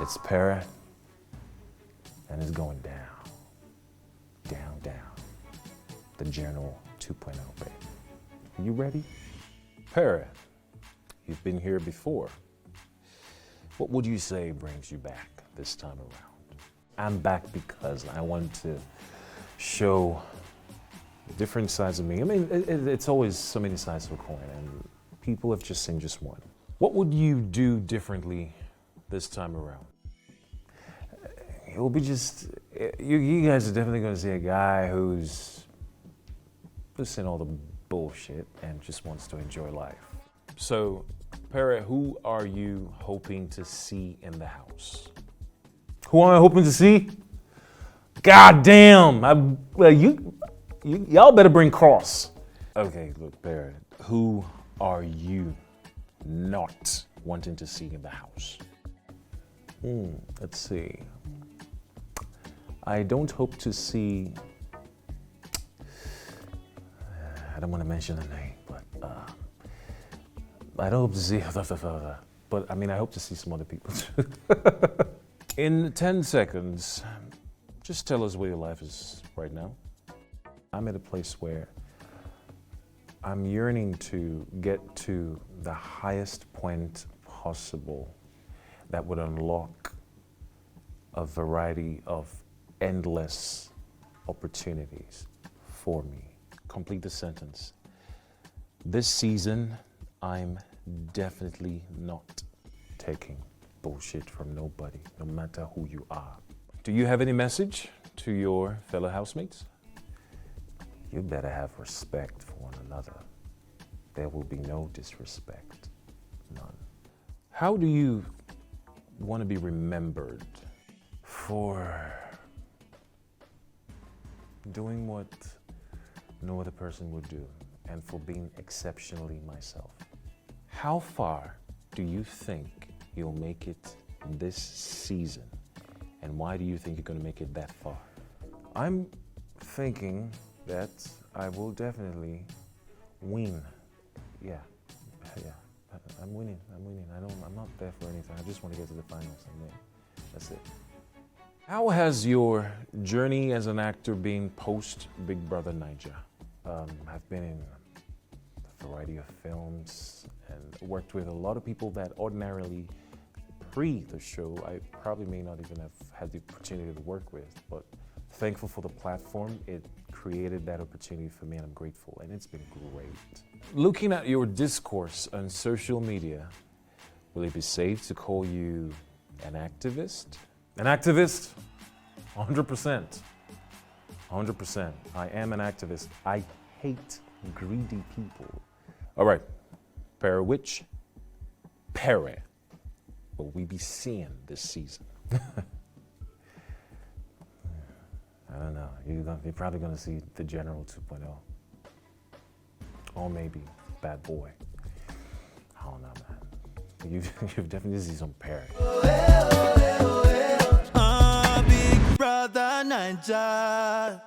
It's Pere, and it's going down. Down, down. The Journal 2.0, baby. Are you ready? Pere, you've been here before. What would you say brings you back this time around? I'm back because I want to show different sides of me. I mean, it's always so many sides to a coin, and people have just seen just one. What would you do differently this time around? It will be just, you guys are definitely going to see a guy who's seen all the bullshit and just wants to enjoy life. So, Pere, who are you hoping to see in the house? Who am I hoping to see? God damn! Y'all better bring Cross. Okay, look, Pere, who are you not wanting to see in the house? Let's see. I don't hope to see, I don't want to mention the name, but I don't hope to see, but I mean, I hope to see some other people too. In 10 seconds, just tell us where your life is right now. I'm at a place where I'm yearning to get to the highest point possible that would unlock a variety of endless opportunities for me. Complete the sentence. This season, I'm definitely not taking bullshit from nobody, no matter who you are. Do you have any message to your fellow housemates? You better have respect for one another. There will be no disrespect, none. How do you want to be remembered? For doing what no other person would do, and for being exceptionally myself. How far do you think you'll make it this season? And why do you think you're going to make it that far? I'm thinking that I will definitely win. Yeah. I'm winning. I'm not there for anything. I just want to get to the finals and win. That's it. How has your journey as an actor been post Big Brother Naija? I've been in a variety of films and worked with a lot of people that ordinarily pre the show I probably may not even have had the opportunity to work with, but thankful for the platform. It created that opportunity for me, and I'm grateful, and it's been great. Looking at your discourse on social media, will it be safe to call you an activist? An activist? 100%. 100%. I am an activist. I hate greedy people. All right, Pere, which Pere will we be seeing this season? I don't know. You're probably going to see the General 2.0. Or maybe Bad Boy. I don't know, man. You've definitely seen some Pere. Big brother Naija.